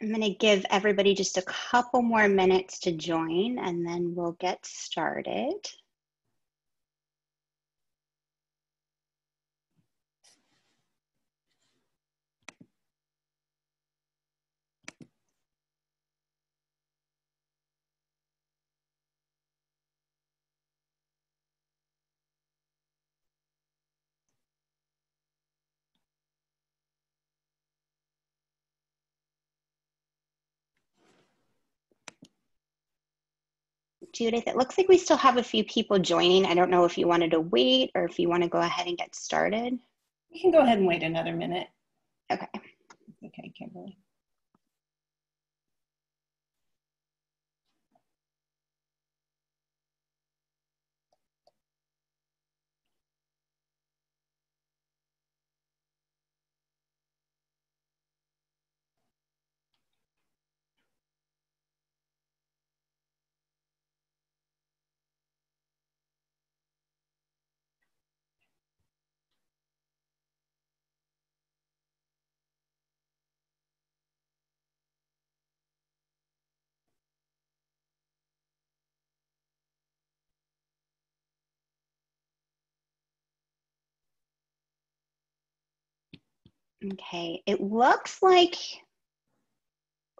I'm going to give everybody just a couple more minutes to join, and then we'll get started. Judith, it looks like we still have a few people joining. I don't know if you wanted to wait or if you want to go ahead and get started. We can go ahead and wait another minute. Okay. Okay, Kimberly. Okay, it looks like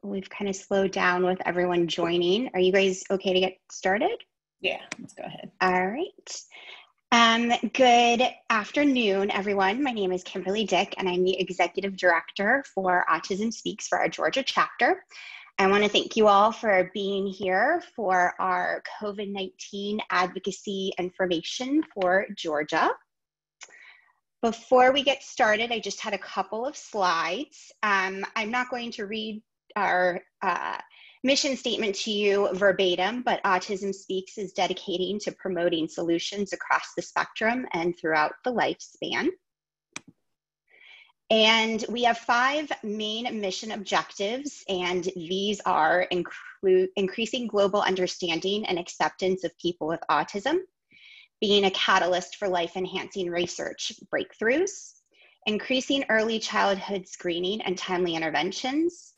we've kind of slowed down with everyone joining. Are you guys okay to get started? Yeah, let's go ahead. All right. Good afternoon, everyone. My name is Kimberly Dick, and I'm the Executive Director for Autism Speaks for our Georgia chapter. I want to thank you all for being here for our COVID-19 advocacy information for Georgia. Before we get started, I just had a couple of slides. I'm not going to read our mission statement to you verbatim, but Autism Speaks is dedicating to promoting solutions across the spectrum and throughout the lifespan. And we have 5 main mission objectives, and these are increasing global understanding and acceptance of people with autism, being a catalyst for life-enhancing research breakthroughs, increasing early childhood screening and timely interventions,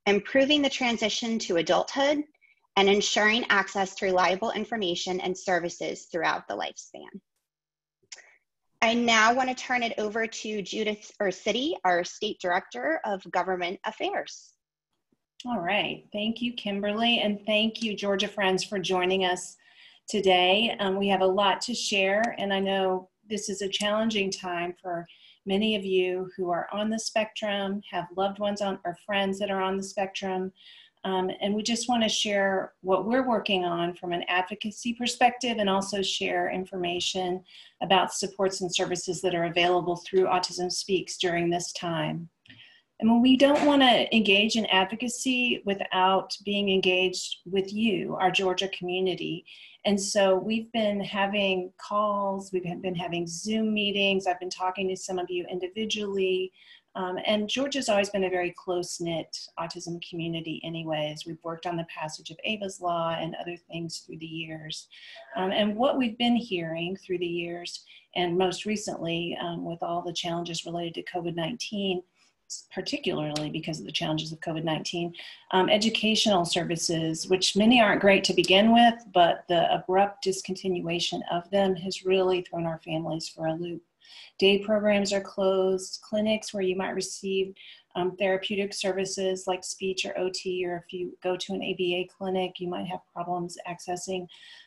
improving the transition to adulthood, and ensuring access to reliable information and services throughout the lifespan. I now want to turn it over to Judith Ursitti, our State Director of Government Affairs. All right, thank you, Kimberly, and thank you, Georgia Friends, for joining us today. We have a lot to share, and I know this is a challenging time for many of you who are on the spectrum, have loved ones on or friends that are on the spectrum, and we just want to share what we're working on from an advocacy perspective, and also share information about supports and services that are available through Autism Speaks during this time. And we don't want to engage in advocacy without being engaged with you, our Georgia community. And so we've been having calls, we've been having Zoom meetings, I've been talking to some of you individually, and Georgia's always been a very close-knit autism community anyways. We've worked on the passage of Ava's Law and other things through the years. And what we've been hearing through the years, and most recently with all the challenges related to COVID-19, particularly because of the challenges of COVID-19, educational services, which many aren't great to begin with, but the abrupt discontinuation of them has really thrown our families for a loop. Day programs are closed, clinics where you might receive therapeutic services like speech or OT, or if you go to an ABA clinic, you might have problems accessing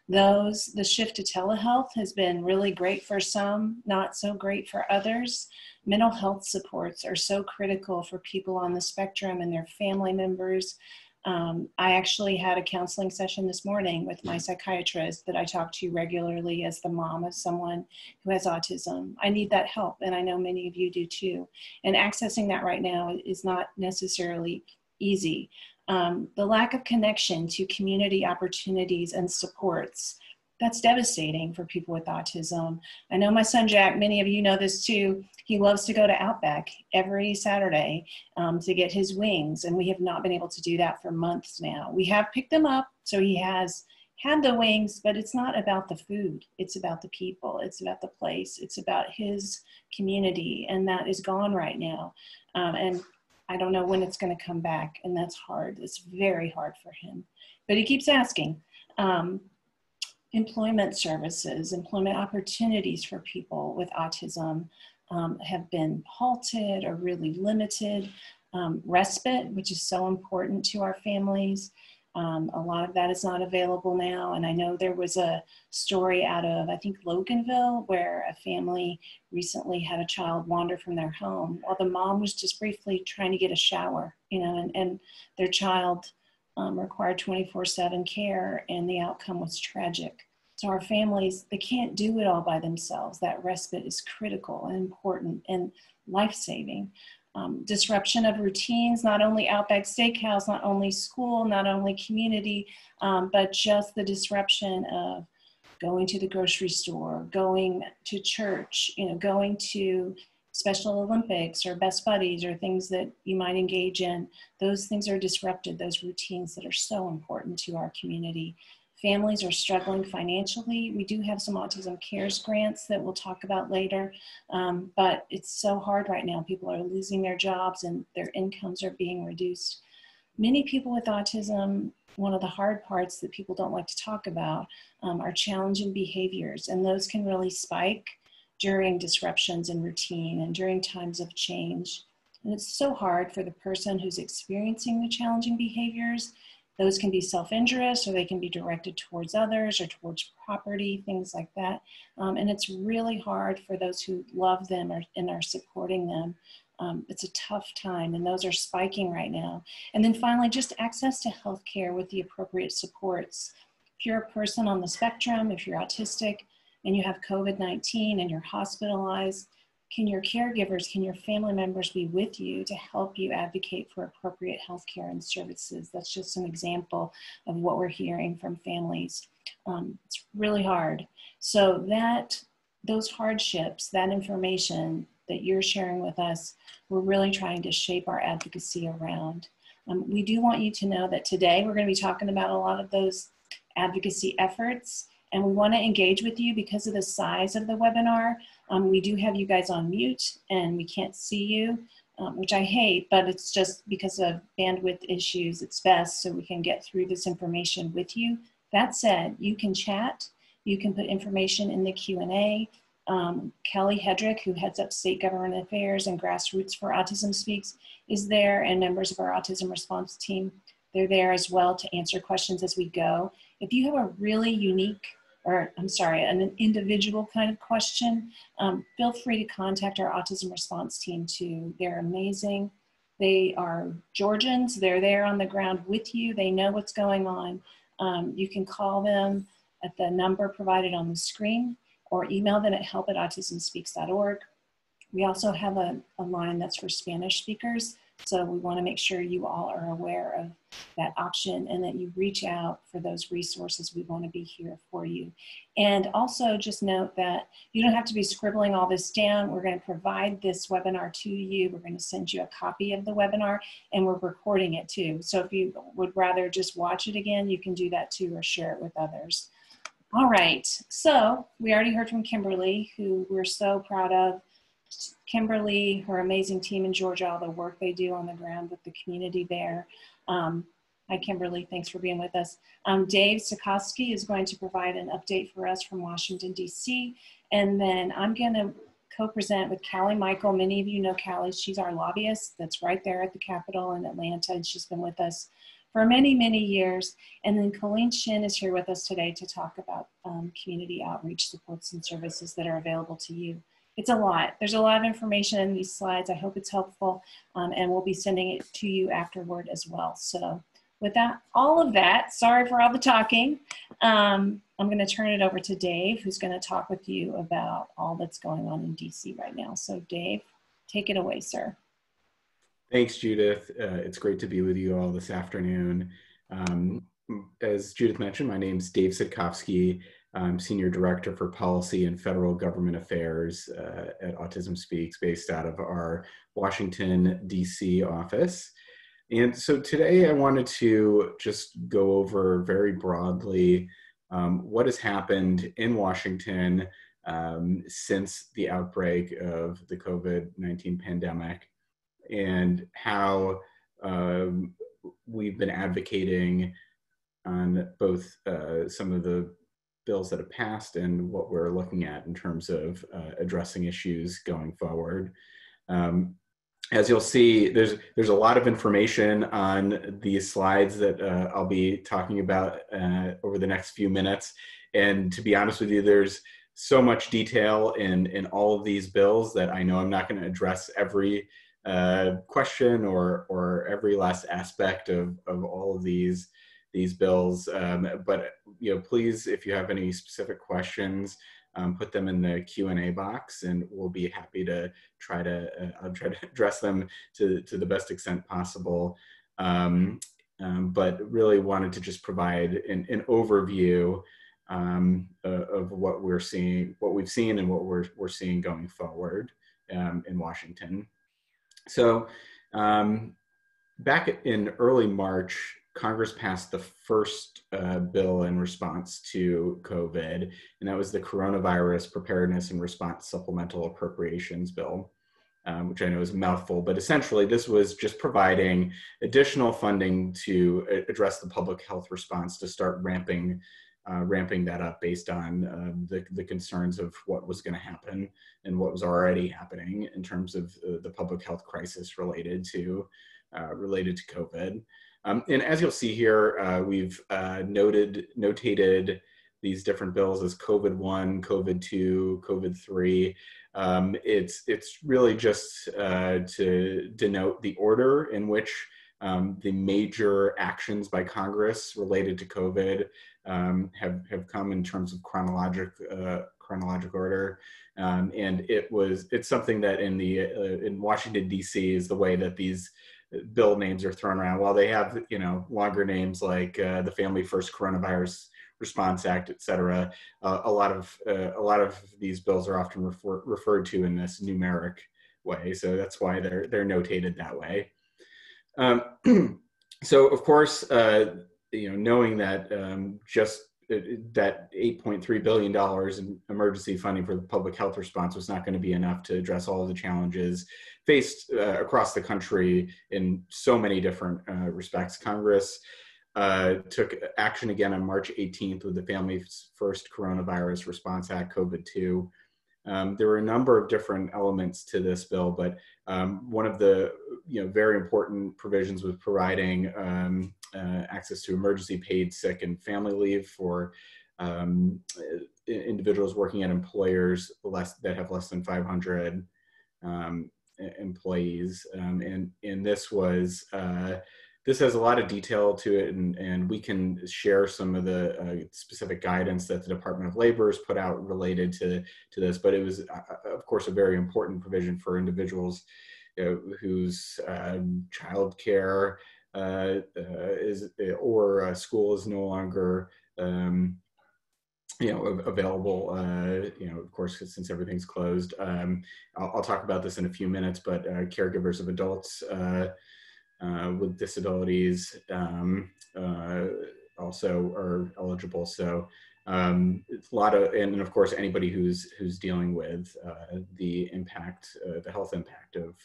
those. The shift to telehealth has been really great for some, not so great for others. Mental health supports are so critical for people on the spectrum and their family members. I actually had a counseling session this morning with my psychiatrist that I talk to regularly as the mom of someone who has autism. I need that help, and I know many of you do too. And accessing that right now is not necessarily easy. The lack of connection to community opportunities and supports, that's devastating for people with autism. I know my son Jack, many of you know this too, he loves to go to Outback every Saturday to get his wings, and we have not been able to do that for months now. We have picked them up, so he has had the wings, but it's not about the food. It's about the people. It's about the place. It's about his community, and that is gone right now. And I don't know when it's going to come back. And that's hard. It's very hard for him. But he keeps asking. Employment services, employment opportunities for people with autism have been halted or really limited. Respite, which is so important to our families. A lot of that is not available now. And I know there was a story out of, I think, Loganville, where a family recently had a child wander from their home while the mom was just briefly trying to get a shower, and their child required 24/7 care, and the outcome was tragic. So our families, they can't do it all by themselves. That respite is critical and important and life-saving. Disruption of routines, not only Outback Steakhouse, not only school, not only community, but just the disruption of going to the grocery store, going to church, going to Special Olympics or Best Buddies or things that you might engage in. Those things are disrupted, those routines that are so important to our community. Families are struggling financially. We do have some Autism Cares grants that we'll talk about later, but it's so hard right now. People are losing their jobs and their incomes are being reduced. Many people with autism, one of the hard parts that people don't like to talk about are challenging behaviors, and those can really spike during disruptions in routine and during times of change. And it's so hard for the person who's experiencing the challenging behaviors. Those can be self-injurious, or they can be directed towards others or towards property, things like that. And it's really hard for those who love them and are supporting them. It's a tough time, and those are spiking right now. And then finally, just access to healthcare with the appropriate supports. If you're a person on the spectrum, if you're autistic and you have COVID-19 and you're hospitalized, can your caregivers, can your family members be with you to help you advocate for appropriate healthcare and services? That's just an example of what we're hearing from families. It's really hard. So those hardships, that information that you're sharing with us, we're really trying to shape our advocacy around. We do want you to know that today we're going to be talking about a lot of those advocacy efforts, and we want to engage with you because of the size of the webinar. We do have you guys on mute and we can't see you, which I hate, but it's just because of bandwidth issues. It's best so we can get through this information with you. That said, you can chat, you can put information in the Q&A. Kelly Hedrick, who heads up State Government Affairs and Grassroots for Autism Speaks, is there, and members of our Autism Response Team, they're there as well to answer questions as we go. If you have a really unique, an individual kind of question, feel free to contact our Autism Response Team too. They're amazing. They are Georgians. They're there on the ground with you. They know what's going on. You can call them at the number provided on the screen or email them at help@autismspeaks.org. We also have a line that's for Spanish speakers. So we want to make sure you all are aware of that option and that you reach out for those resources. We want to be here for you. And also just note that you don't have to be scribbling all this down. We're going to provide this webinar to you. We're going to send you a copy of the webinar, and we're recording it too. So if you would rather just watch it again, you can do that too, or share it with others. All right, so we already heard from Kimberly, who we're so proud of. Kimberly, her amazing team in Georgia, all the work they do on the ground with the community there. Hi, Kimberly, thanks for being with us. Dave Sikowski is going to provide an update for us from Washington, D.C. And then I'm going to co-present with Callie Michael. Many of you know Callie. She's our lobbyist that's right there at the Capitol in Atlanta, and she's been with us for many, many years. And then Colleen Shin is here with us today to talk about community outreach supports and services that are available to you. It's a lot. There's a lot of information in these slides. I hope it's helpful, and we'll be sending it to you afterward as well. So with that, all of that, sorry for all the talking. I'm going to turn it over to Dave, who's going to talk with you about all that's going on in DC right now. So Dave, take it away, sir. Thanks, Judith. It's great to be with you all this afternoon. As Judith mentioned, my name is Dave Sitkowski. I'm Senior Director for Policy and Federal Government Affairs at Autism Speaks, based out of our Washington, D.C. office. And so today I wanted to just go over very broadly what has happened in Washington since the outbreak of the COVID-19 pandemic. and how we've been advocating on both some of the bills that have passed and what we're looking at in terms of addressing issues going forward. As you'll see, there's a lot of information on these slides that I'll be talking about over the next few minutes. And to be honest with you, there's so much detail in all of these bills that I know I'm not going to address every question or every last aspect of all of these bills. But please, if you have any specific questions, put them in the Q&A box, and we'll be happy to I'll try to address them to the best extent possible. But really wanted to just provide an overview of what we've seen and what we're seeing going forward in Washington. So back in early March, Congress passed the first bill in response to COVID, and that was the Coronavirus Preparedness and Response Supplemental Appropriations Bill, which I know is a mouthful, but essentially this was just providing additional funding to address the public health response, to start ramping that up based on the concerns of what was going to happen and what was already happening in terms of the public health crisis related to COVID. And as you'll see here, we've notated these different bills as COVID-1, COVID-2, COVID-3. It's really just to denote the order in which the major actions by Congress related to COVID have come in terms of chronologic order. And it's something that in Washington, D.C. is the way that these bill names are thrown around. While they have, longer names like the Family First Coronavirus Response Act, et cetera, a lot of these bills are often referred to in this numeric way. So that's why they're notated that way. So of course, knowing that just that $8.3 billion in emergency funding for the public health response was not going to be enough to address all of the challenges faced across the country in so many different respects. Congress took action again on March 18th with the Family First Coronavirus Response Act, COVID-2. There were a number of different elements to this bill, but one of the very important provisions was providing access to emergency paid sick and family leave for individuals working at employers that have less than 500 employees. And this has a lot of detail to it, and we can share some of the specific guidance that the Department of Labor has put out related to this. But it was, of course, a very important provision for individuals whose child care or school is no longer available, of course, since everything's closed. I'll talk about this in a few minutes, but caregivers of adults with disabilities also are eligible. So it's a lot of, and of course, anybody who's dealing with the health impact of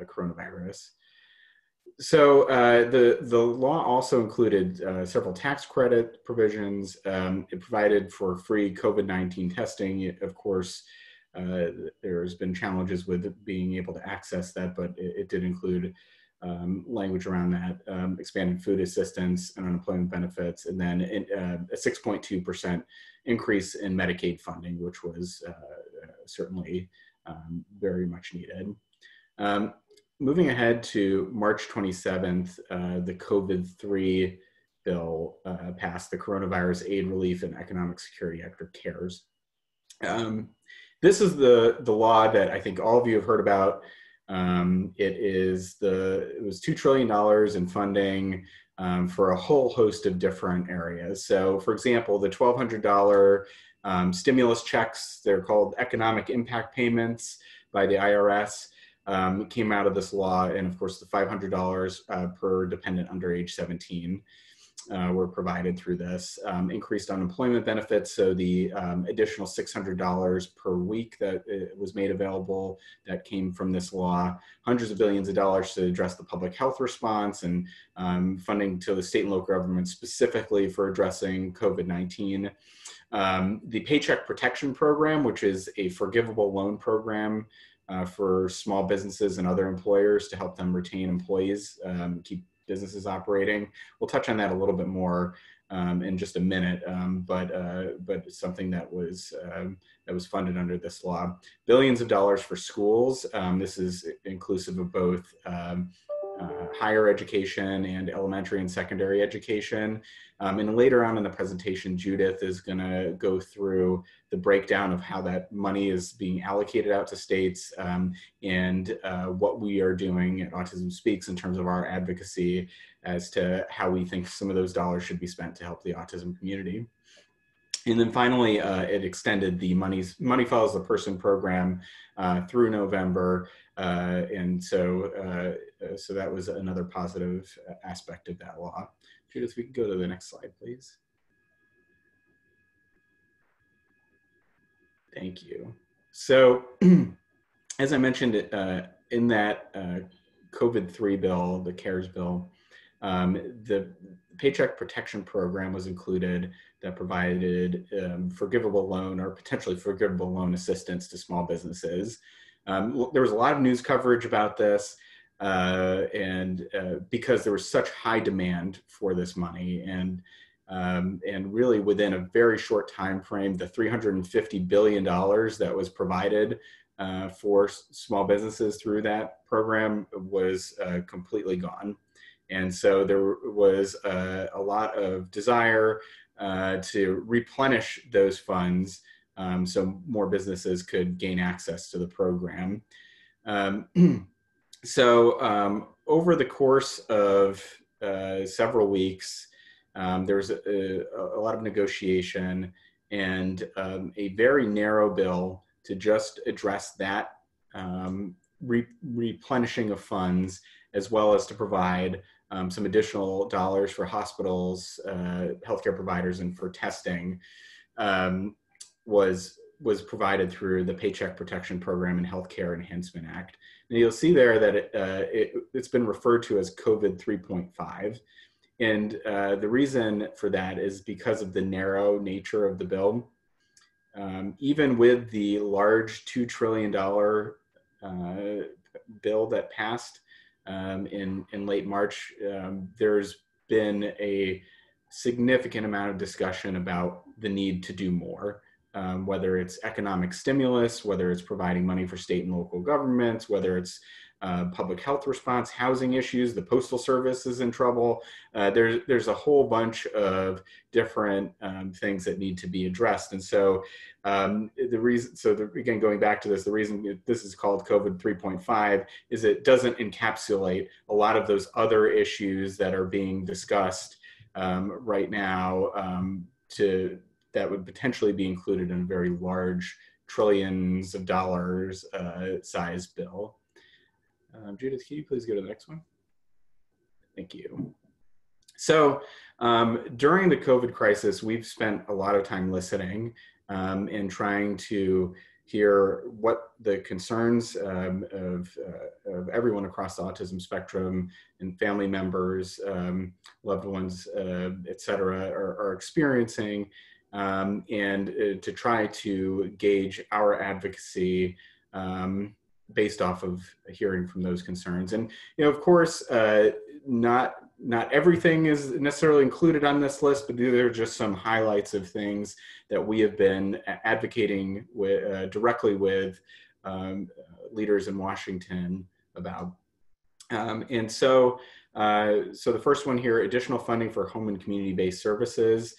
coronavirus. So the law also included several tax credit provisions. It provided for free COVID-19 testing. Of course, there's been challenges with being able to access that, but it did include language around that, expanded food assistance and unemployment benefits, and then a 6.2% increase in Medicaid funding, which was certainly very much needed. Moving ahead to March 27th, the COVID-3 bill passed, the Coronavirus Aid, Relief, and Economic Security Act, or CARES. This is the law that I think all of you have heard about. It was $2 trillion in funding for a whole host of different areas. So, for example, the $1,200 stimulus checks, they're called economic impact payments by the IRS, came out of this law, and of course the $500 per dependent under age 17. were provided through this. Increased unemployment benefits, so the additional $600 per week that was made available that came from this law. Hundreds of billions of dollars to address the public health response, and funding to the state and local governments specifically for addressing COVID-19. The Paycheck Protection Program, which is a forgivable loan program for small businesses and other employers to help them retain employees, keep businesses operating. We'll touch on that a little bit more in just a minute, but it's something that was funded under this law. Billions of dollars for schools. This is inclusive of both higher education and elementary and secondary education. And later on in the presentation, Judith is going to go through the breakdown of how that money is being allocated out to states, and what we are doing at Autism Speaks in terms of our advocacy as to how we think some of those dollars should be spent to help the autism community. And then finally, it extended the Money Follows the Person program through November. And so that was another positive aspect of that law. Judith, we can go to the next slide, please. Thank you. So as I mentioned, in that COVID-3 bill, the CARES bill, the Paycheck Protection Program was included that provided forgivable loan or potentially forgivable loan assistance to small businesses. There was a lot of news coverage about this, and because there was such high demand for this money, and really within a very short time frame, the $350 billion that was provided for small businesses through that program was completely gone. And so there was a lot of desire to replenish those funds so more businesses could gain access to the program. So over the course of several weeks, there was a lot of negotiation and a very narrow bill to just address that replenishing of funds, as well as to provide some additional dollars for hospitals, healthcare providers, and for testing, was provided through the Paycheck Protection Program and Healthcare Enhancement Act. And you'll see there that it's been referred to as COVID 3.5. And the reason for that is because of the narrow nature of the bill. Even with the large $2 trillion bill that passed in late March, there's been a significant amount of discussion about the need to do more, whether it's economic stimulus, whether it's providing money for state and local governments, whether it's public health response, housing issues, the Postal Service is in trouble. There's a whole bunch of different things that need to be addressed. And so again, going back to this, the reason this is called COVID 3.5 is it doesn't encapsulate a lot of those other issues that are being discussed right now that would potentially be included in a very large trillions of dollars size bill. Judith, can you please go to the next one? Thank you. So during the COVID crisis, we've spent a lot of time listening and trying to hear what the concerns of everyone across the autism spectrum and family members, loved ones, et cetera, are experiencing, and to try to gauge our advocacy based off of hearing from those concerns. And, of course, not everything is necessarily included on this list, but there are just some highlights of things that we have been advocating with, directly with leaders in Washington about. And so the first one here, additional funding for home and community-based services.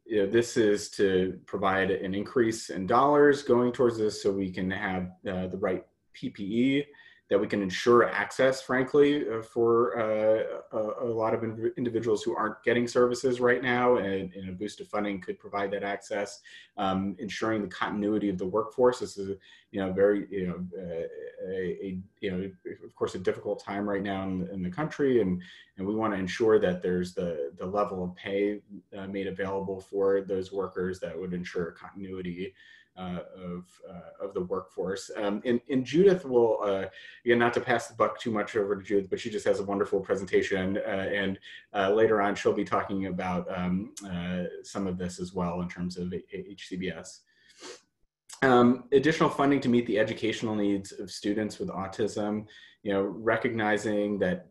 This is to provide an increase in dollars going towards this so we can have the right PPE that we can ensure access, frankly, for a lot of individuals who aren't getting services right now, and a boost of funding could provide that access. Ensuring the continuity of the workforce. This is, very, of course, a difficult time right now in the country, and we want to ensure that there's the level of pay made available for those workers that would ensure continuity of the workforce. And Judith will, again, not to pass the buck too much over to Judith, but she just has a wonderful presentation, and later on she'll be talking about some of this as well in terms of HCBS. Additional funding to meet the educational needs of students with autism, recognizing that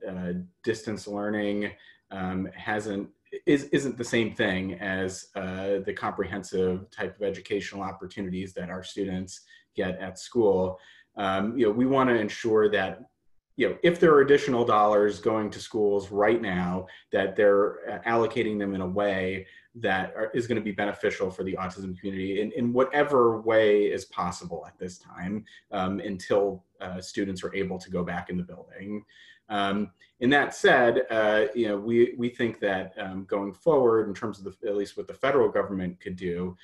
distance learning isn't the same thing as the comprehensive type of educational opportunities that our students get at school. We want to ensure that, if there are additional dollars going to schools right now, that they're allocating them in a way that is going to be beneficial for the autism community in whatever way is possible at this time, until students are able to go back in the building. In that said, we think that going forward, in terms of at least what the federal government could do,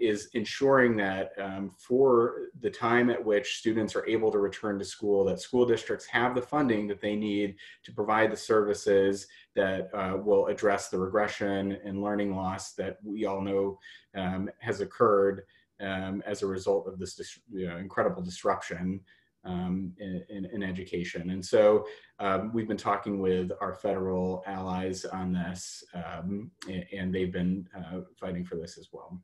is ensuring that for the time at which students are able to return to school, that school districts have the funding that they need to provide the services that will address the regression and learning loss that we all know has occurred as a result of this incredible disruption in education. And so we've been talking with our federal allies on this, and they've been fighting for this as well.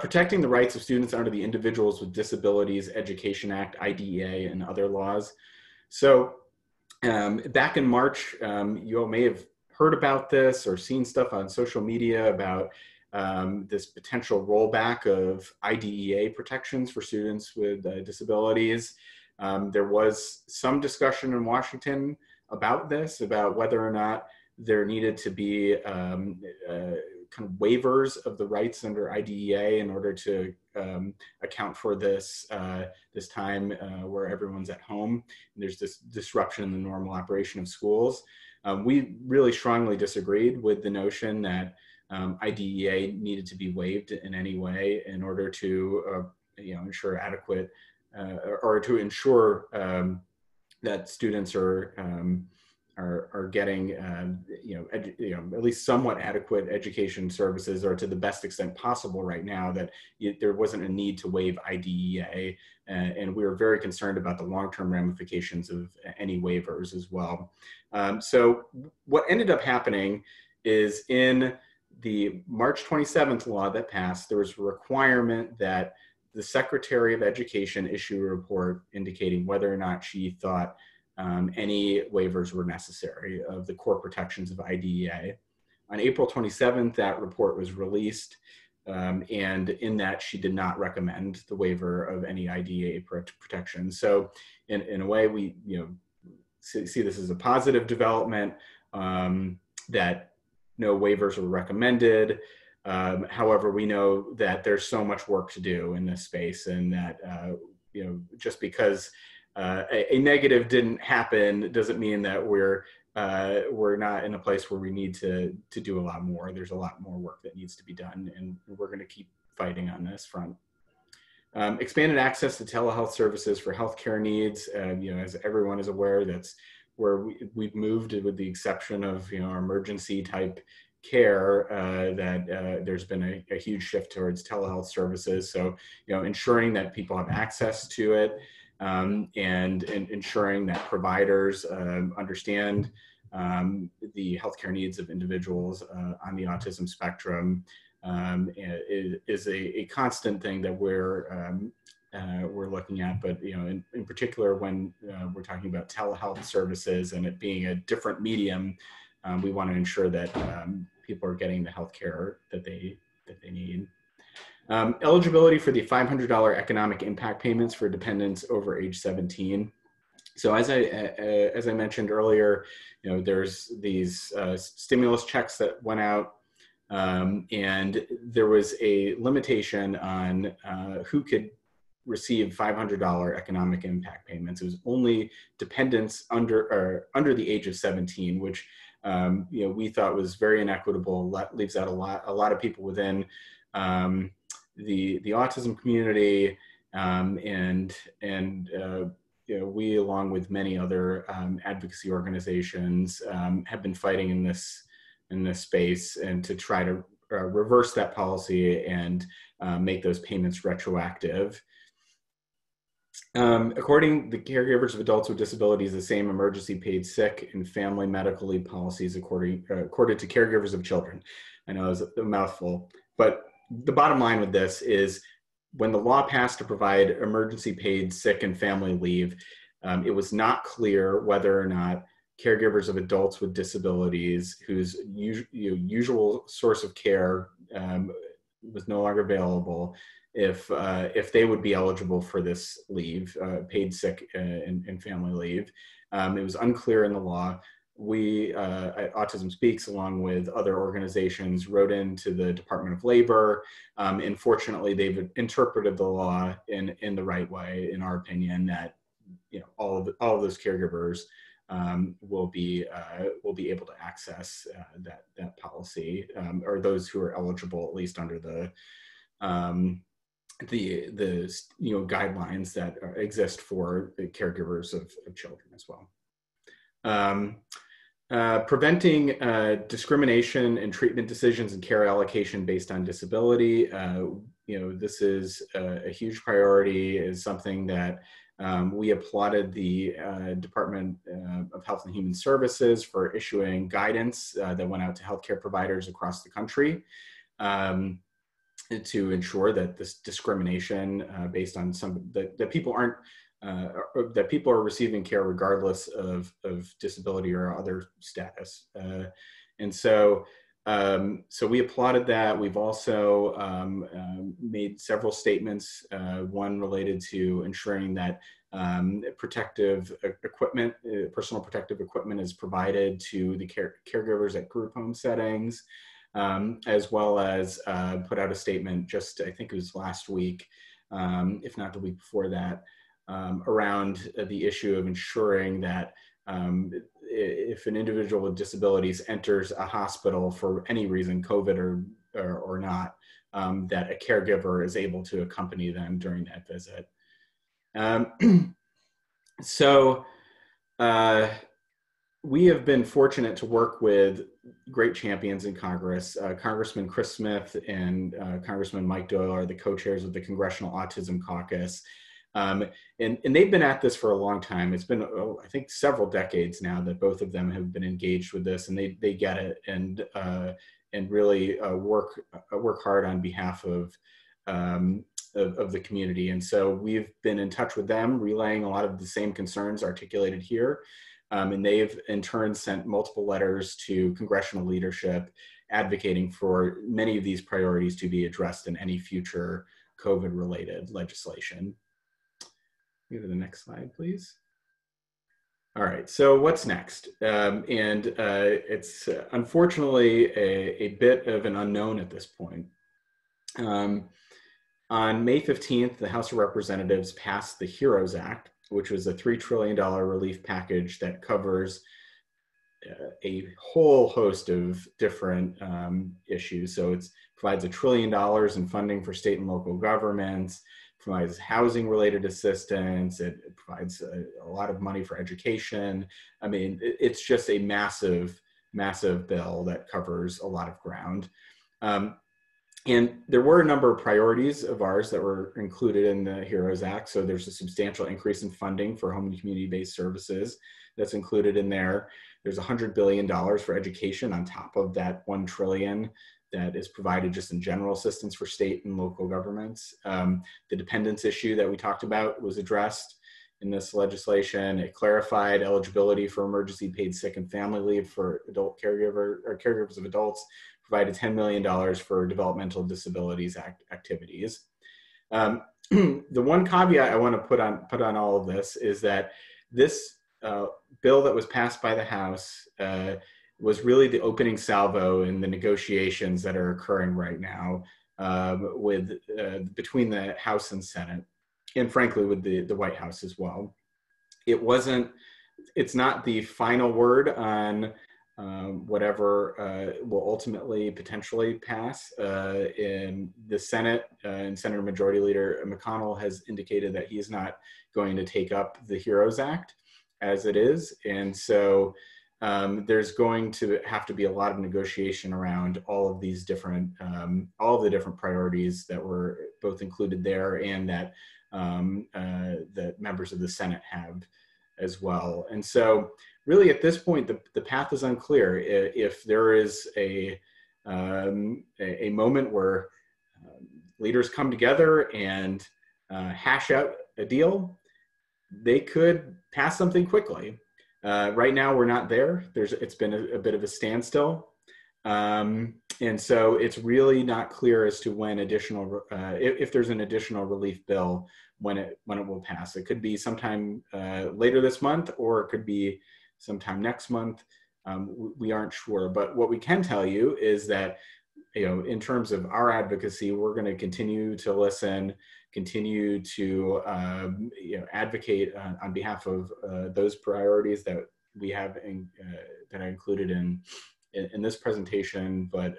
Protecting the rights of students under the Individuals with Disabilities Education Act, IDEA, and other laws. So back in March, you all may have heard about this or seen stuff on social media about this potential rollback of IDEA protections for students with disabilities. There was some discussion in Washington about this, about whether or not there needed to be kind of waivers of the rights under IDEA in order to account for this this time where everyone's at home and there's this disruption in the normal operation of schools. We really strongly disagreed with the notion that IDEA needed to be waived in any way in order to ensure adequate or to ensure that students are getting at least somewhat adequate education services, or to the best extent possible right now, that there wasn't a need to waive IDEA, and we were very concerned about the long-term ramifications of any waivers as well. So what ended up happening is, in the March 27th law that passed, there was a requirement that the Secretary of Education issue a report indicating whether or not she thought any waivers were necessary of the core protections of IDEA. On April 27th, that report was released, and in that she did not recommend the waiver of any IDEA protection. So in a way, we see this as a positive development, that no waivers were recommended. However, we know that there's so much work to do in this space, and that just because a negative didn't happen doesn't mean that we're not in a place where we need to do a lot more. There's a lot more work that needs to be done, and we're going to keep fighting on this front. Expanded access to telehealth services for healthcare needs. As everyone is aware, that's where we've moved, with the exception of our emergency type care, that there's been a huge shift towards telehealth services. So ensuring that people have access to it, and ensuring that providers understand the healthcare needs of individuals on the autism spectrum is a constant thing that we're looking at. But in particular, when we're talking about telehealth services and it being a different medium, we want to ensure that people are getting the healthcare that they need. Eligibility for the $500 economic impact payments for dependents over age 17. So as I mentioned earlier, there's these stimulus checks that went out, and there was a limitation on who could receive $500 economic impact payments. It was only dependents under the age of 17, which we thought was very inequitable. Leaves out a lot of people within the autism community, and we, along with many other advocacy organizations, have been fighting in this space and to try to reverse that policy and make those payments retroactive. According to caregivers of adults with disabilities, the same emergency paid sick and family medical leave policies accorded to caregivers of children. I know it's a mouthful, but the bottom line with this is when the law passed to provide emergency paid sick and family leave, it was not clear whether or not caregivers of adults with disabilities whose usual source of care was no longer available, if they would be eligible for this leave, paid sick and family leave. It was unclear in the law. We at Autism Speaks, along with other organizations, wrote into the Department of Labor, and fortunately they've interpreted the law in the right way, in our opinion, that all of those caregivers will be able to access that policy, or those who are eligible, at least under the guidelines that exist for the caregivers of children as well. Preventing discrimination in treatment decisions and care allocation based on disability. This is a huge priority, is something that we applauded the Department of Health and Human Services for issuing guidance that went out to healthcare providers across the country to ensure that this discrimination based on that people aren't that people are receiving care regardless of disability or other status, and so we applauded that. We've also made several statements, one related to ensuring that protective equipment, personal protective equipment, is provided to the caregivers at group home settings, as well as put out a statement just, I think it was last week, if not the week before that, around the issue of ensuring that if an individual with disabilities enters a hospital for any reason, COVID or not, that a caregiver is able to accompany them during that visit. So we have been fortunate to work with great champions in Congress. Congressman Chris Smith and Congressman Mike Doyle are the co-chairs of the Congressional Autism Caucus. And they've been at this for a long time. It's been, I think, several decades now that both of them have been engaged with this, and they get it and really work hard on behalf of the community. And so we've been in touch with them, relaying a lot of the same concerns articulated here. And they've in turn sent multiple letters to congressional leadership advocating for many of these priorities to be addressed in any future COVID-related legislation. Go to the next slide, please. All right, so what's next? It's unfortunately a bit of an unknown at this point. On May 15th, the House of Representatives passed the HEROES Act, which was a $3 trillion relief package that covers a whole host of different issues. So it provides $1 trillion in funding for state and local governments, provides housing related assistance, it provides a lot of money for education. I mean, it's just a massive, massive bill that covers a lot of ground. And there were a number of priorities of ours that were included in the HEROES Act. So there's a substantial increase in funding for home and community-based services that's included in there. There's $100 billion for education on top of that $1 trillion that is provided just in general assistance for state and local governments. The dependence issue that we talked about was addressed in this legislation. It clarified eligibility for emergency paid sick and family leave for adult caregivers of adults, provided $10 million for developmental disabilities activities. The one caveat I want to put on all of this is that this bill that was passed by the House was really the opening salvo in the negotiations that are occurring right now between the House and Senate and frankly with the White House as well. It's not the final word on whatever will ultimately potentially pass in the Senate. And Senator Majority Leader McConnell has indicated that he's not going to take up the HEROES Act as it is. And so there's going to have to be a lot of negotiation around all of these different, all of the different priorities that were both included there and that that members of the Senate have as well. And so really at this point, the path is unclear. If there is a moment where leaders come together and hash out a deal, they could pass something quickly. Right now, we're not there. It's been a bit of a standstill. And so it's really not clear as to when if there's an additional relief bill, when it will pass. It could be sometime later this month, or it could be sometime next month. We aren't sure, but what we can tell you is that, in terms of our advocacy, we're going to continue to listen, continue to advocate on behalf of those priorities that we have that are included in this presentation, but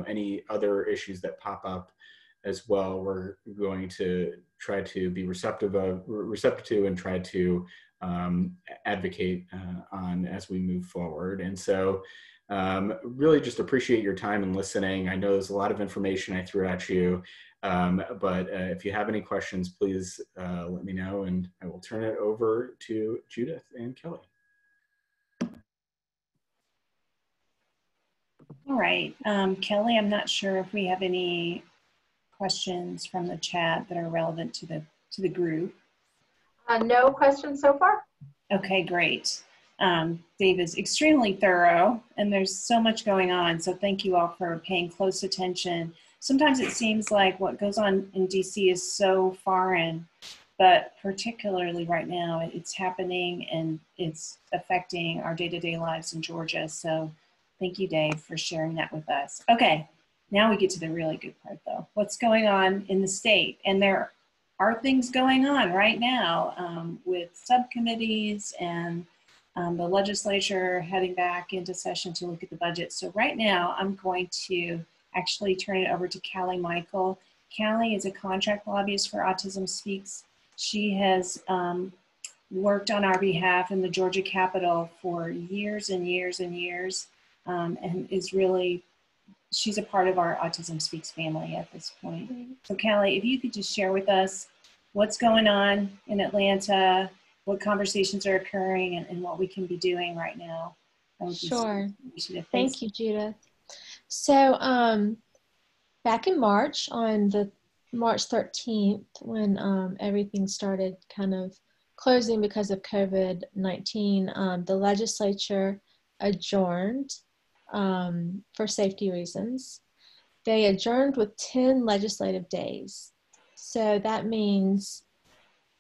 any other issues that pop up as well, we're going to try to be receptive to and try to advocate on as we move forward. And so really just appreciate your time and listening. I know there's a lot of information I threw at you, but if you have any questions, please let me know, and I will turn it over to Judith and Kelly. All right, Kelly, I'm not sure if we have any questions from the chat that are relevant to the group. No questions so far. Okay, great. Dave is extremely thorough, and there's so much going on, so thank you all for paying close attention. Sometimes it seems like what goes on in DC is so foreign, but particularly right now, it's happening and it's affecting our day-to-day lives in Georgia. So thank you, Dave, for sharing that with us. Okay, now we get to the really good part though. What's going on in the state? And there are things going on right now with subcommittees and the legislature heading back into session to look at the budget. So right now I'm going to actually turn it over to Callie Michael. Callie is a contract lobbyist for Autism Speaks. She has worked on our behalf in the Georgia Capitol for years and years and years, and is really, she's a part of our Autism Speaks family at this point. So Callie, if you could just share with us what's going on in Atlanta, what conversations are occurring, and what we can be doing right now. Sure. Thank you, Judith. So back in March, on the March 13th, when everything started kind of closing because of COVID-19, the legislature adjourned for safety reasons. They adjourned with 10 legislative days. So that means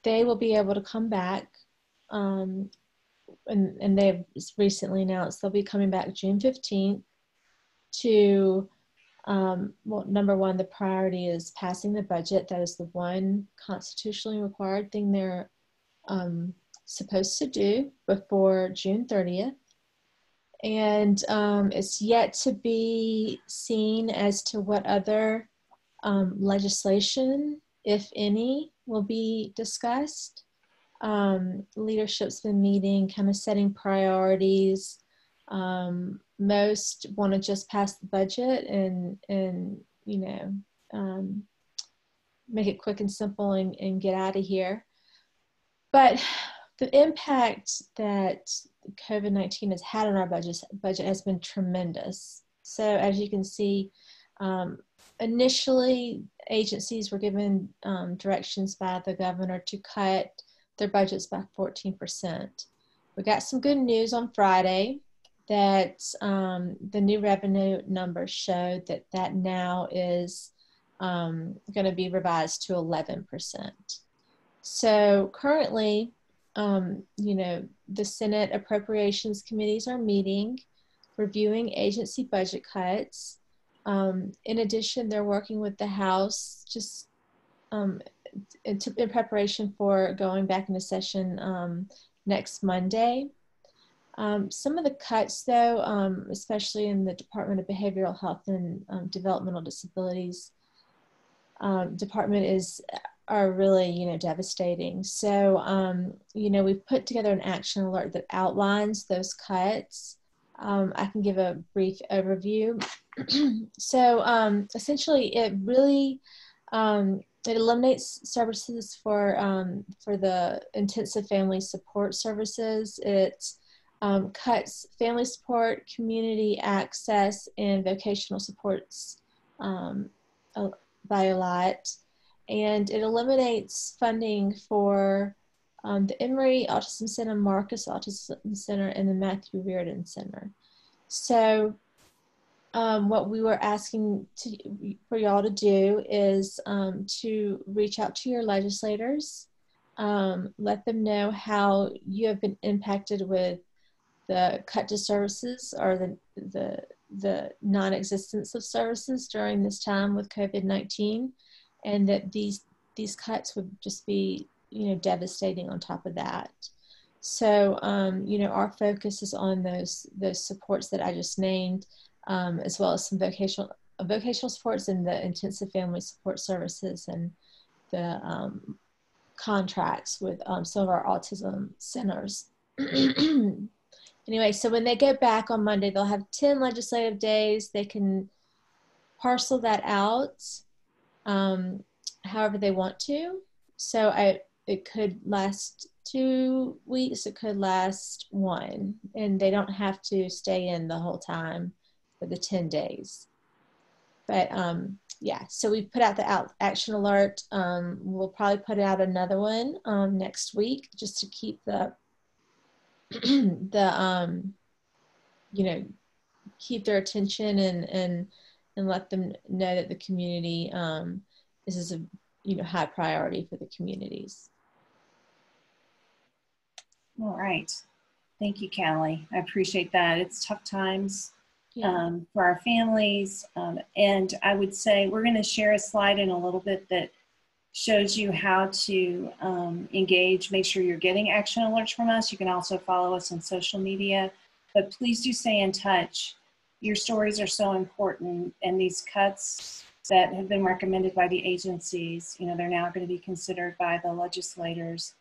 they will be able to come back, and they've recently announced they'll be coming back June 15th to, well, number one, the priority is passing the budget. That is the one constitutionally required thing they're supposed to do before June 30th. And it's yet to be seen as to what other legislation, if any, will be discussed. Leadership's been meeting, kind of setting priorities. Most want to just pass the budget and make it quick and simple and get out of here. But the impact that COVID-19 has had on our budget has been tremendous. So as you can see, initially agencies were given directions by the governor to cut their budgets by 14%. We got some good news on Friday that the new revenue numbers showed that now is going to be revised to 11%. So currently, the Senate Appropriations Committees are meeting, reviewing agency budget cuts. In addition, they're working with the House just in preparation for going back into session next Monday. Some of the cuts, though, especially in the Department of Behavioral Health and Developmental Disabilities department, are really, devastating. So, we've put together an action alert that outlines those cuts. I can give a brief overview. So, essentially, it really it eliminates services for the intensive family support services. It cuts family support, community access, and vocational supports by a lot. And it eliminates funding for the Emory Autism Center, Marcus Autism Center, and the Matthew Reardon Center. So what we were asking for y'all to do is to reach out to your legislators, let them know how you have been impacted with the cut to services or the non-existence of services during this time with COVID-19, and that these cuts would just be, devastating on top of that. So, our focus is on those supports that I just named, as well as some vocational supports and the intensive family support services and the contracts with some of our autism centers. Anyway, so when they go back on Monday, they'll have 10 legislative days. They can parcel that out however they want to. So it could last 2 weeks, it could last 1, and they don't have to stay in the whole time for the 10 days. But yeah, so we put out the action alert. We'll probably put out another one next week just to keep keep their attention and let them know that the community, this is a high priority for the communities. All right. Thank you, Callie. I appreciate that. It's tough times for our families. And I would say we're going to share a slide in a little bit that shows you how to engage, make sure you're getting action alerts from us. You can also follow us on social media, but please do stay in touch. Your stories are so important, and these cuts that have been recommended by the agencies, they're now going to be considered by the legislators.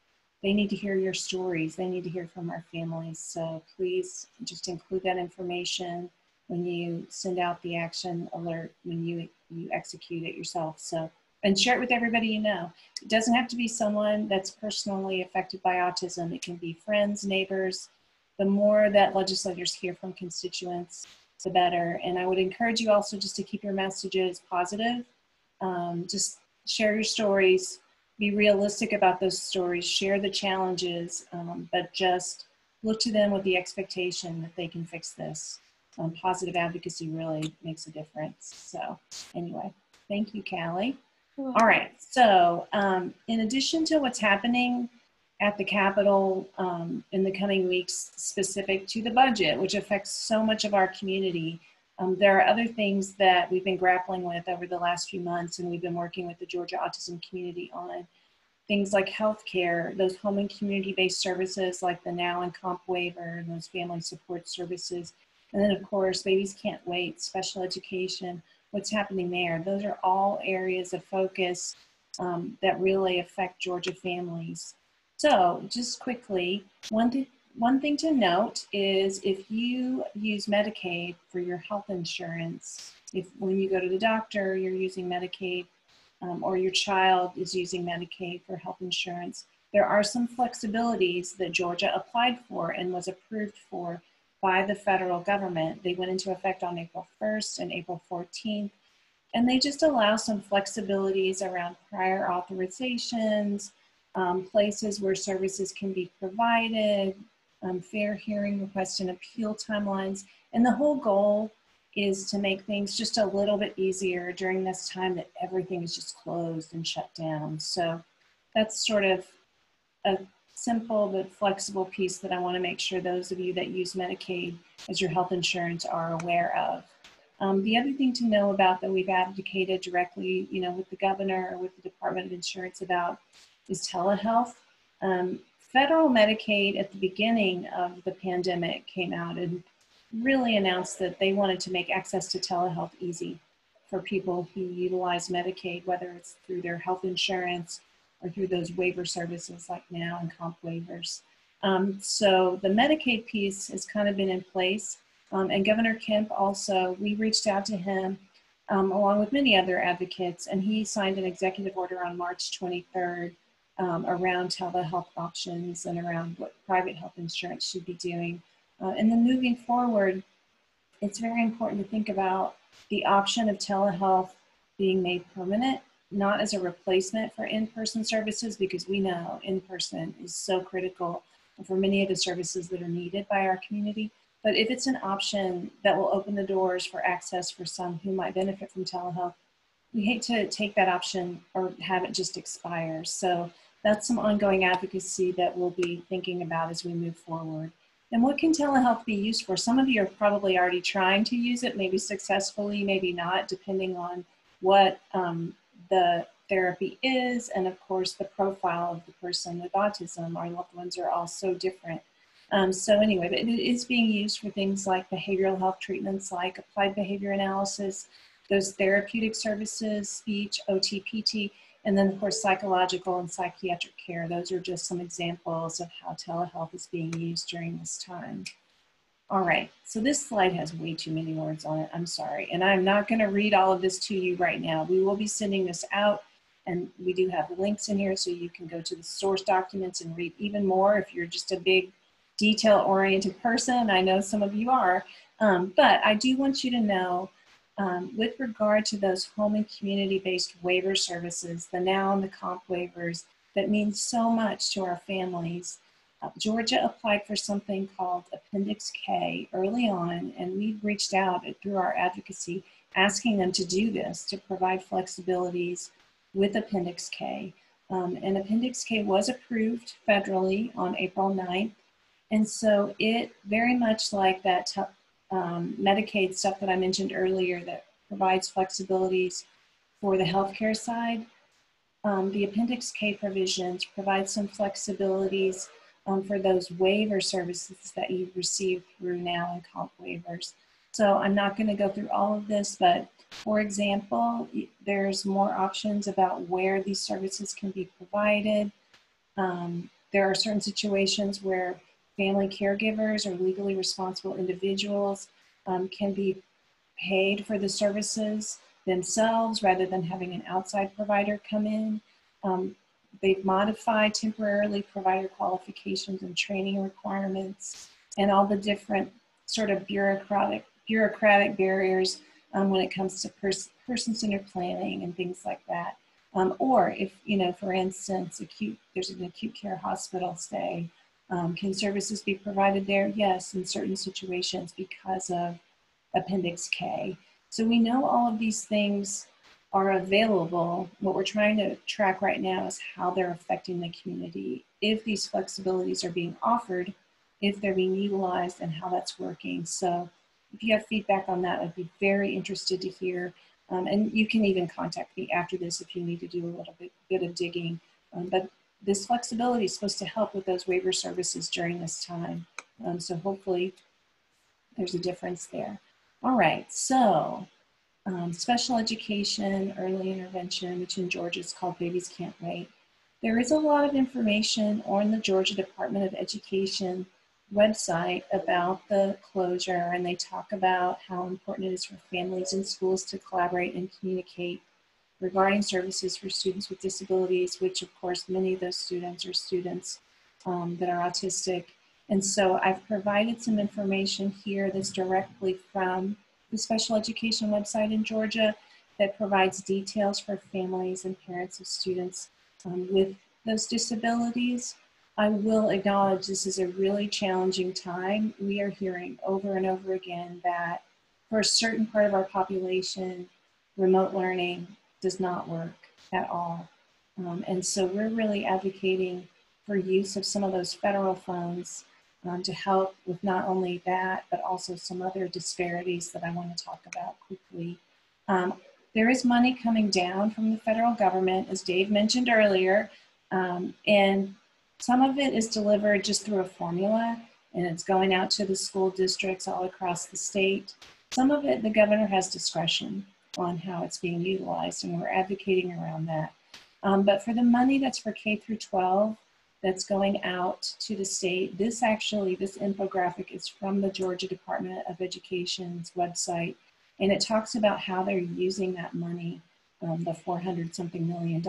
They need to hear your stories. They need to hear from our families. So please just include that information when you send out the action alert, when you execute it yourself. So, and share it with everybody you know. It doesn't have to be someone that's personally affected by autism. It can be friends, neighbors. The more that legislators hear from constituents, the better. And I would encourage you also just to keep your messages positive. Just share your stories. Be realistic about those stories. Share the challenges, but just look to them with the expectation that they can fix this. Positive advocacy really makes a difference. So anyway, thank you, Callie. All right, so in addition to what's happening at the Capitol in the coming weeks specific to the budget, which affects so much of our community, there are other things that we've been grappling with over the last few months, and we've been working with the Georgia autism community on things like healthcare, those home and community-based services like the Now and Comp waiver, and those family support services. And then of course, Babies Can't Wait, special education, what's happening there. Those are all areas of focus that really affect Georgia families. So just quickly, one thing to note is if you use Medicaid for your health insurance, if when you go to the doctor, you're using Medicaid, or your child is using Medicaid for health insurance, there are some flexibilities that Georgia applied for and was approved for by the federal government. They went into effect on April 1st and April 14th, and they just allow some flexibilities around prior authorizations, places where services can be provided, fair hearing request and appeal timelines. And the whole goal is to make things just a little bit easier during this time that everything is just closed and shut down. So that's sort of a simple but flexible piece that I want to make sure those of you that use Medicaid as your health insurance are aware of. The other thing to know about that we've advocated directly, with the governor or with the Department of Insurance about is telehealth. Federal Medicaid at the beginning of the pandemic came out and really announced that they wanted to make access to telehealth easy for people who utilize Medicaid, whether it's through their health insurance or through those waiver services like now and comp waivers. So the Medicaid piece has kind of been in place. And Governor Kemp also, we reached out to him along with many other advocates, and he signed an executive order on March 23rd around telehealth options and around what private health insurance should be doing. And then moving forward, it's very important to think about the option of telehealth being made permanent, not as a replacement for in-person services, because we know in-person is so critical for many of the services that are needed by our community. But if it's an option that will open the doors for access for some who might benefit from telehealth, we hate to take that option or have it just expire. So that's some ongoing advocacy that we'll be thinking about as we move forward. And what can telehealth be used for? Some of you are probably already trying to use it, maybe successfully, maybe not, depending on what the therapy is, and of course the profile of the person with autism. Our loved ones are all so different. So anyway, but it is being used for things like behavioral health treatments, like applied behavior analysis, those therapeutic services, speech, OT, PT, and then of course psychological and psychiatric care. Those are just some examples of how telehealth is being used during this time. All right, so this slide has way too many words on it, I'm sorry. And I'm not gonna read all of this to you right now. We will be sending this out, and we do have links in here so you can go to the source documents and read even more if you're just a big detail-oriented person. I know some of you are, but I do want you to know with regard to those home and community-based waiver services, the now and the comp waivers, that means so much to our families. Georgia applied for something called Appendix K early on, and we reached out through our advocacy, asking them to do this, to provide flexibilities with Appendix K. And Appendix K was approved federally on April 9th. And so it very much like that Medicaid stuff that I mentioned earlier that provides flexibilities for the healthcare side, the Appendix K provisions provide some flexibilities for those waiver services that you receive through now and comp waivers. So I'm not going to go through all of this, but for example, there's more options about where these services can be provided. There are certain situations where family caregivers or legally responsible individuals can be paid for the services themselves rather than having an outside provider come in. They've modified temporarily provider qualifications and training requirements and all the different sort of bureaucratic barriers when it comes to person-centered planning and things like that. Or if, for instance, there's an acute care hospital stay, can services be provided there? Yes, in certain situations because of Appendix K. So we know all of these things are available. What we're trying to track right now is how they're affecting the community, if these flexibilities are being offered, if they're being utilized, and how that's working. So if you have feedback on that, I'd be very interested to hear. And you can even contact me after this if you need to do a little bit of digging. But this flexibility is supposed to help with those waiver services during this time. So hopefully there's a difference there. All right, so special education, early intervention, which in Georgia is called Babies Can't Wait. There is a lot of information on the Georgia Department of Education website about the closure, and they talk about how important it is for families and schools to collaborate and communicate regarding services for students with disabilities, which of course many of those students are students that are autistic. And so I've provided some information here that's directly from the special education website in Georgia that provides details for families and parents of students with those disabilities. I will acknowledge this is a really challenging time. We are hearing over and over again that for a certain part of our population, remote learning does not work at all. And so we're really advocating for use of some of those federal funds to help with not only that, but also some other disparities that I want to talk about quickly. There is money coming down from the federal government, as Dave mentioned earlier, and some of it is delivered just through a formula, and it's going out to the school districts all across the state. Some of it, the governor has discretion on how it's being utilized, and we're advocating around that. But for the money that's for K through 12, that's going out to the state, this infographic is from the Georgia Department of Education's website, and it talks about how they're using that money, the $400-something million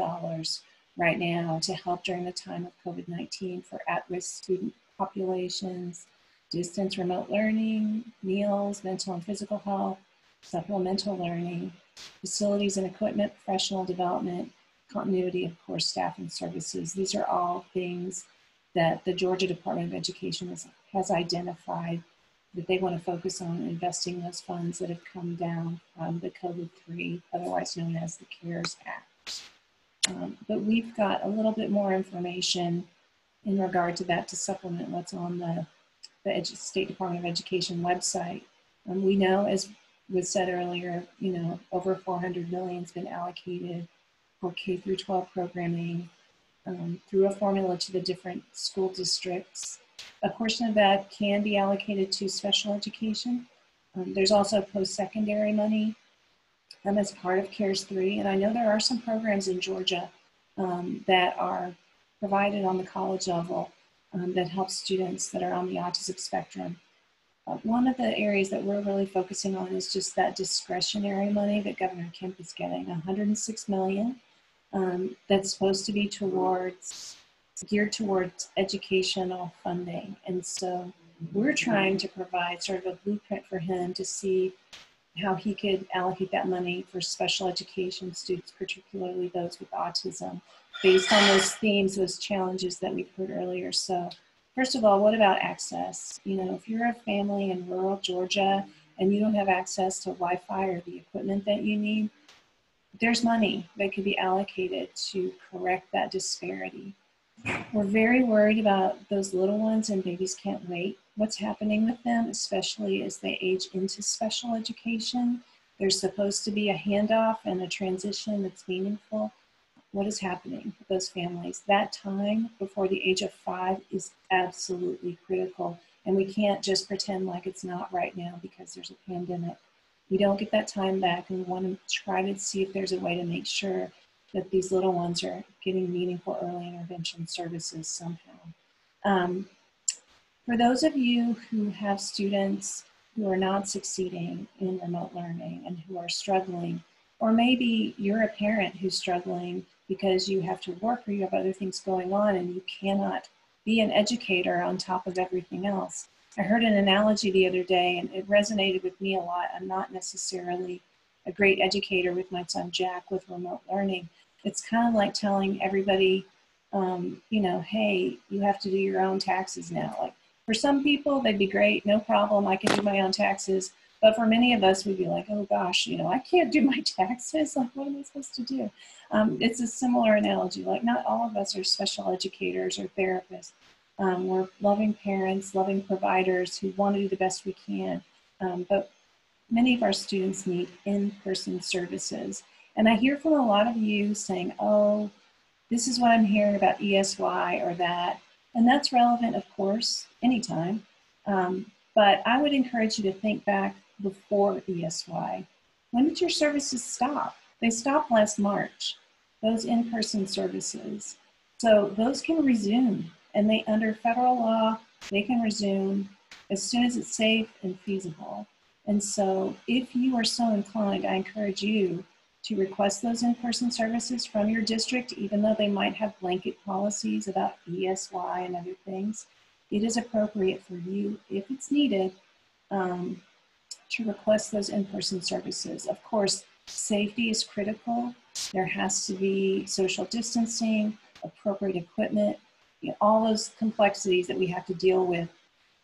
right now, to help during the time of COVID-19 for at-risk student populations, distance remote learning, meals, mental and physical health, supplemental learning, facilities and equipment, professional development, continuity of core staff and services. These are all things that the Georgia Department of Education has identified that they want to focus on investing those funds that have come down from the COVID-3, otherwise known as the CARES Act. But we've got a little bit more information in regard to that to supplement what's on the State Department of Education website. We know, as was said earlier, over $400 million has been allocated for K through 12 programming through a formula to the different school districts. A portion of that can be allocated to special education. There's also post-secondary money as part of CARES 3. And I know there are some programs in Georgia that are provided on the college level that help students that are on the autism spectrum. One of the areas that we're really focusing on is just that discretionary money that Governor Kemp is getting, $106 million. That's supposed to be geared towards educational funding. And so we're trying to provide sort of a blueprint for him to see how he could allocate that money for special education students, particularly those with autism, based on those themes, those challenges that we've heard earlier. So first of all, what about access? If you're a family in rural Georgia and you don't have access to Wi-Fi or the equipment that you need, there's money that could be allocated to correct that disparity. We're very worried about those little ones and babies can't wait. What's happening with them, especially as they age into special education? There's supposed to be a handoff and a transition that's meaningful. What is happening with those families? That time before the age of 5 is absolutely critical. And we can't just pretend like it's not right now because there's a pandemic. We don't get that time back, and we want to try to see if there's a way to make sure that these little ones are getting meaningful early intervention services somehow. For those of you who have students who are not succeeding in remote learning and who are struggling, or maybe you're a parent who's struggling because you have to work or you have other things going on and you cannot be an educator on top of everything else. I heard an analogy the other day and it resonated with me a lot. I'm not necessarily a great educator with my son Jack with remote learning. It's kind of like telling everybody, hey, you have to do your own taxes now. Like for some people, they'd be great, no problem, I can do my own taxes. But for many of us, we'd be like, oh gosh, I can't do my taxes. Like, what am I supposed to do? It's a similar analogy. Like, not all of us are special educators or therapists. We're loving parents, loving providers who want to do the best we can. But many of our students need in-person services. And I hear from a lot of you saying, oh, this is what I'm hearing about ESY or that. And that's relevant, of course, anytime. But I would encourage you to think back before ESY. When did your services stop? They stopped last March, those in-person services. So those can resume, and under federal law, they can resume as soon as it's safe and feasible. And so if you are so inclined, I encourage you to request those in-person services from your district, even though they might have blanket policies about ESY and other things. It is appropriate for you, if it's needed, to request those in-person services. Of course, safety is critical. There has to be social distancing, appropriate equipment, all those complexities that we have to deal with.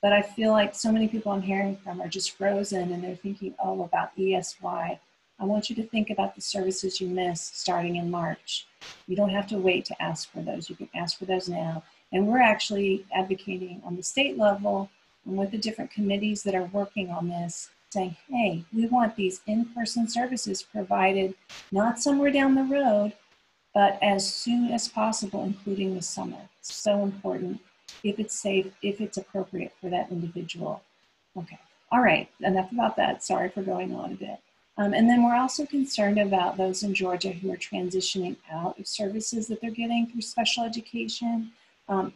But I feel like so many people I'm hearing from are just frozen and they're thinking, oh, about ESY. I want you to think about the services you missed starting in March. You don't have to wait to ask for those. You can ask for those now. And we're actually advocating on the state level and with the different committees that are working on this, saying, hey, we want these in-person services provided not somewhere down the road, but as soon as possible, including the summer. It's so important, if it's safe, if it's appropriate for that individual. Okay, all right, enough about that. Sorry for going on a bit. And then we're also concerned about those in Georgia who are transitioning out of services that they're getting through special education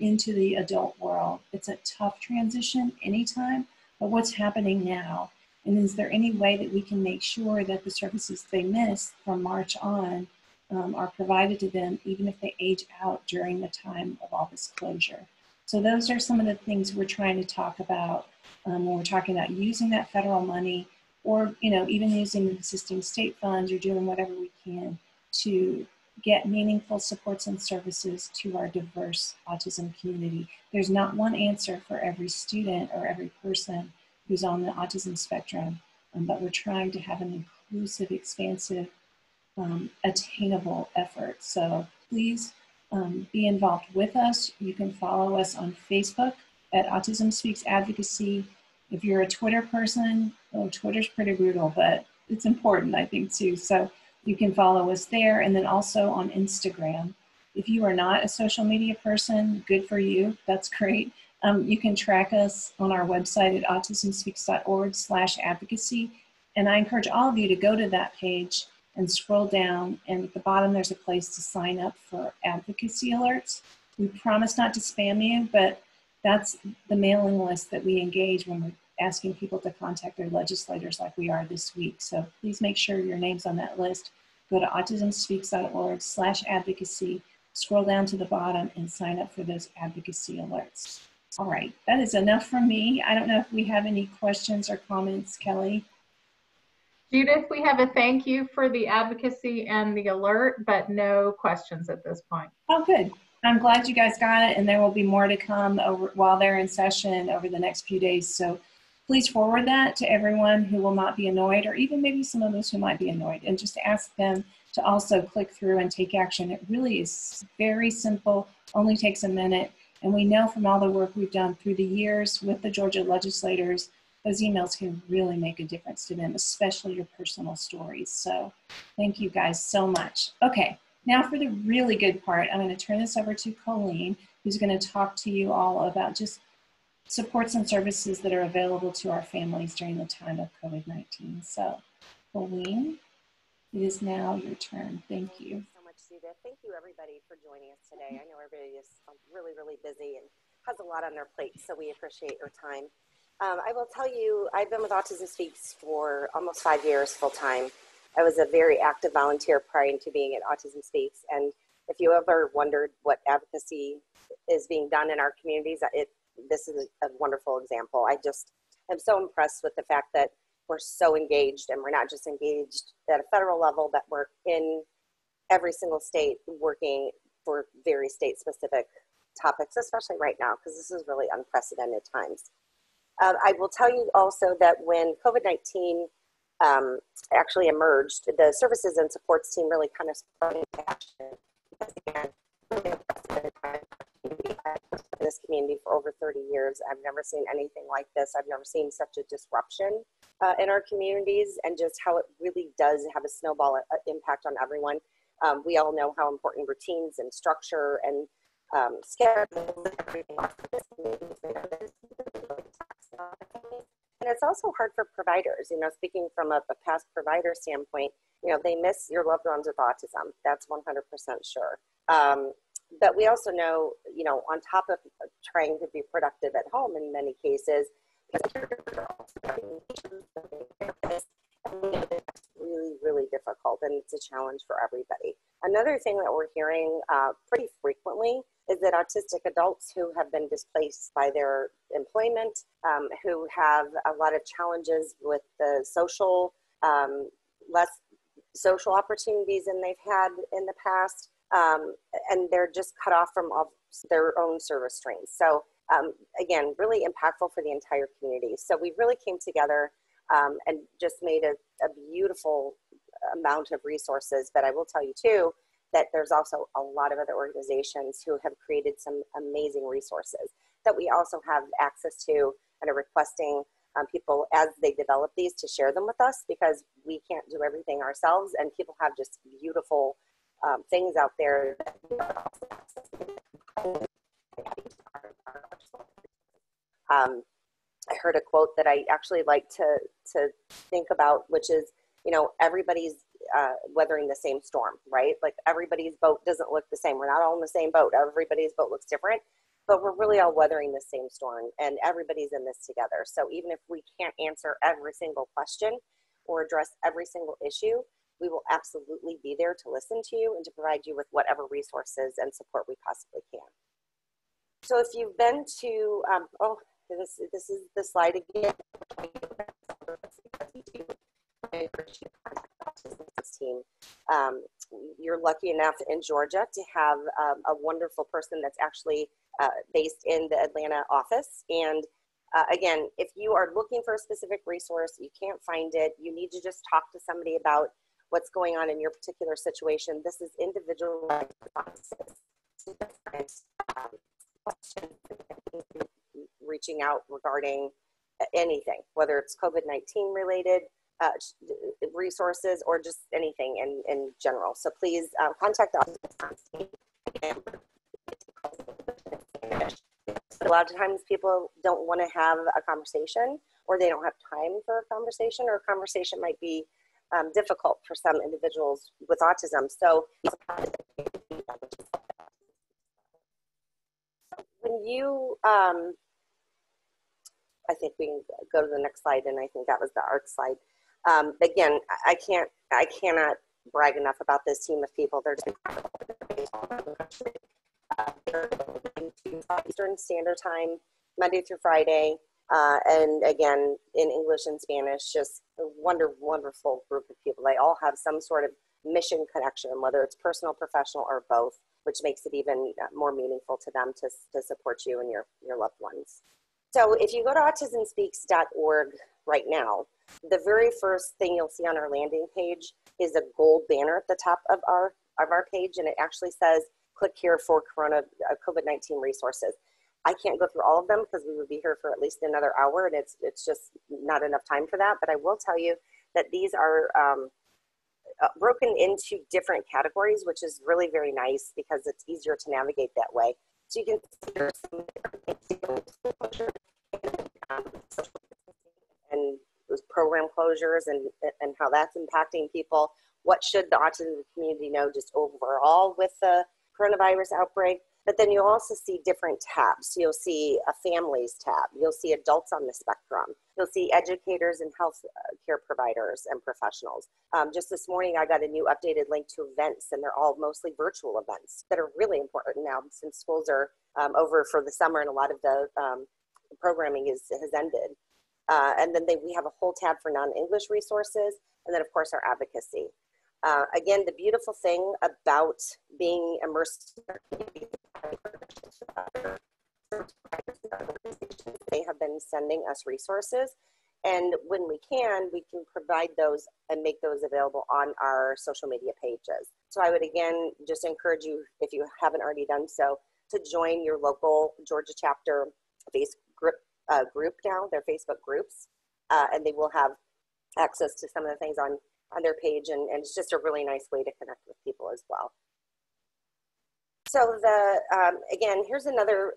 into the adult world. It's a tough transition anytime, but what's happening now? And is there any way that we can make sure that the services they miss from March on are provided to them, even if they age out during the time of all this closure? So those are some of the things we're trying to talk about when we're talking about using that federal money, or even using the existing state funds, or doing whatever we can to get meaningful supports and services to our diverse autism community. There's not one answer for every student or every person who's on the autism spectrum, but we're trying to have an inclusive, expansive, attainable effort. So please be involved with us. You can follow us on Facebook at Autism Speaks Advocacy. If you're a Twitter person, Twitter's pretty brutal, but it's important, I think, too. So you can follow us there, and then also on Instagram. If you are not a social media person, good for you. That's great. You can track us on our website at autismspeaks.org/advocacy. And I encourage all of you to go to that page and scroll down, and at the bottom there's a place to sign up for advocacy alerts. We promise not to spam you, but that's the mailing list that we engage when we're asking people to contact their legislators like we are this week. So please make sure your name's on that list. Go to autismspeaks.org/advocacy, scroll down to the bottom and sign up for those advocacy alerts. All right, that is enough from me. I don't know if we have any questions or comments, Kelly. Judith, we have a thank you for the advocacy and the alert, but no questions at this point. Oh, good. I'm glad you guys got it, and there will be more to come over while they're in session over the next few days. So please forward that to everyone who will not be annoyed, or even maybe some of those who might be annoyed, and just ask them to also click through and take action. It really is very simple, only takes a minute. And we know from all the work we've done through the years with the Georgia legislators, those emails can really make a difference to them, especially your personal stories. So thank you guys so much. Okay, now for the really good part, I'm going to turn this over to Colleen, who's going to talk to you all about just supports and services that are available to our families during the time of COVID-19. So Colleen, it is now your turn. Thank you. Thank you so much, Judith. Thank you, everybody, for joining us today. I know everybody is really, really busy and has a lot on their plate, so we appreciate your time. I will tell you, I've been with Autism Speaks for almost 5 years full-time. I was a very active volunteer prior to being at Autism Speaks, and if you ever wondered what advocacy is being done in our communities, this is a wonderful example. I just am so impressed with the fact that we're so engaged, and we're not just engaged at a federal level, but we're in every single state working for very state-specific topics, especially right now, because this is really unprecedented times. I will tell you also that when COVID-19 actually emerged, the services and supports team really kind of sprung into action. Because again, really unprecedented time. I've worked in this community for over 30 years. I've never seen anything like this. I've never seen such a disruption in our communities, and just how it really does have a snowball impact on everyone. We all know how important routines and structure and schedules and everything are for this community. And it's also hard for providers, speaking from a past provider standpoint, they miss your loved ones with autism. That's 100% sure. But we also know, on top of trying to be productive at home in many cases, that's really, really difficult, and it's a challenge for everybody. Another thing that we're hearing pretty frequently is that autistic adults who have been displaced by their employment, who have a lot of challenges with the social, less social opportunities than they've had in the past, and they're just cut off from all their own service streams. So again, really impactful for the entire community. So we really came together and just made a beautiful amount of resources. But I will tell you too, that there's also a lot of other organizations who have created some amazing resources that we also have access to and are requesting people as they develop these to share them with us, because we can't do everything ourselves, and people have just beautiful things out there that we are also accessing. I heard a quote that I actually like to think about, which is, you know, everybody's weathering the same storm, right? Like everybody's boat doesn't look the same. We're not all in the same boat. Everybody's boat looks different, but we're really all weathering the same storm, and everybody's in this together. So even if we can't answer every single question or address every single issue, we will absolutely be there to listen to you and to provide you with whatever resources and support we possibly can. So if you've been to, this is the slide again. I encourage you to contact the Autism team. You're lucky enough in Georgia to have a wonderful person that's actually based in the Atlanta office. And again, if you are looking for a specific resource, you can't find it, you need to just talk to somebody about what's going on in your particular situation. This is individualized responses to different questions, reaching out regarding anything, whether it's COVID-19 related resources or just anything in general. So please contact the Autism team. Again, a lot of times people don't want to have a conversation, or they don't have time for a conversation, or a conversation might be difficult for some individuals with autism. So when you, I think we can go to the next slide, and I think that was the art slide. Again, I cannot brag enough about this team of people. They're just incredible. Eastern Standard Time, Monday through Friday, and again in English and Spanish. Just a wonderful group of people. They all have some sort of mission connection, whether it's personal, professional, or both, which makes it even more meaningful to them to support you and your loved ones. So if you go to autismspeaks.org right now, the very first thing you'll see on our landing page is a gold banner at the top of our page, and it actually says, click here for COVID-19 resources. I can't go through all of them because we would be here for at least another hour, and it's just not enough time for that. But I will tell you that these are broken into different categories, which is really very nice because it's easier to navigate that way. So you can see there's some different things, and those program closures and how that's impacting people. What should the autism community know just overall with the coronavirus outbreak? But then you'll also see different tabs. You'll see a families tab. You'll see adults on the spectrum. You'll see educators and health care providers and professionals. Just this morning, I got a new updated link to events, and they're all mostly virtual events that are really important now since schools are over for the summer and a lot of the programming has ended. And then we have a whole tab for non-English resources, and then of course our advocacy. Again, the beautiful thing about being immersed in our community, they have been sending us resources, and when we can provide those and make those available on our social media pages. So I would again just encourage you, if you haven't already done so, to join your local Georgia chapter Facebook group now, their Facebook groups, and they will have access to some of the things on their page, and it's just a really nice way to connect with people as well. So again, here's another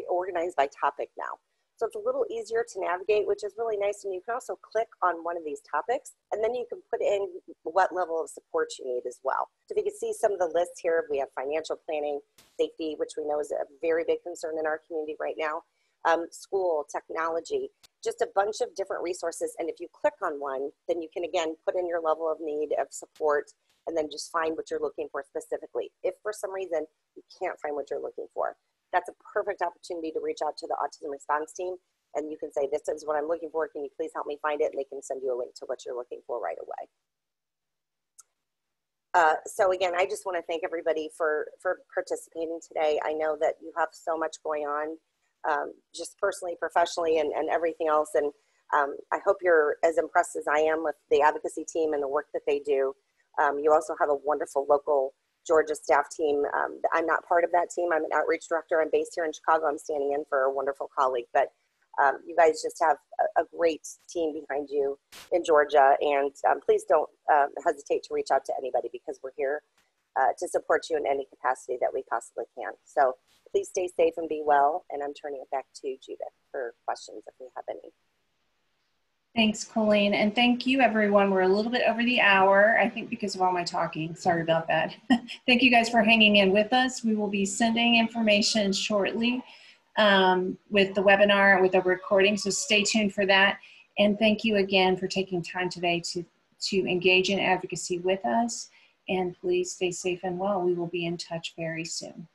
organized by topic now. So it's a little easier to navigate, which is really nice. And you can also click on one of these topics, and then you can put in what level of support you need as well. So if you can see some of the lists here, we have financial planning, safety, which we know is a very big concern in our community right now, school, technology, just a bunch of different resources. And if you click on one, then you can, again, put in your level of need of support, and then just find what you're looking for specifically. If for some reason you can't find what you're looking for, that's a perfect opportunity to reach out to the autism response team, and you can say, this is what I'm looking for. Can you please help me find it? And they can send you a link to what you're looking for right away. So again, I just want to thank everybody for participating today. I know that you have so much going on, just personally, professionally, and everything else. And I hope you're as impressed as I am with the advocacy team and the work that they do. You also have a wonderful local Georgia staff team. I'm not part of that team. I'm an outreach director. I'm based here in Chicago. I'm standing in for a wonderful colleague, but you guys just have a great team behind you in Georgia, and please don't hesitate to reach out to anybody, because we're here to support you in any capacity that we possibly can. So please stay safe and be well, and I'm turning it back to Judith for questions if we have any. Thanks, Colleen, and thank you, everyone. We're a little bit over the hour, I think, because of all my talking. Sorry about that. Thank you guys for hanging in with us. We will be sending information shortly with the webinar and with the recording, so stay tuned for that. And thank you again for taking time today to engage in advocacy with us. And please stay safe and well. We will be in touch very soon.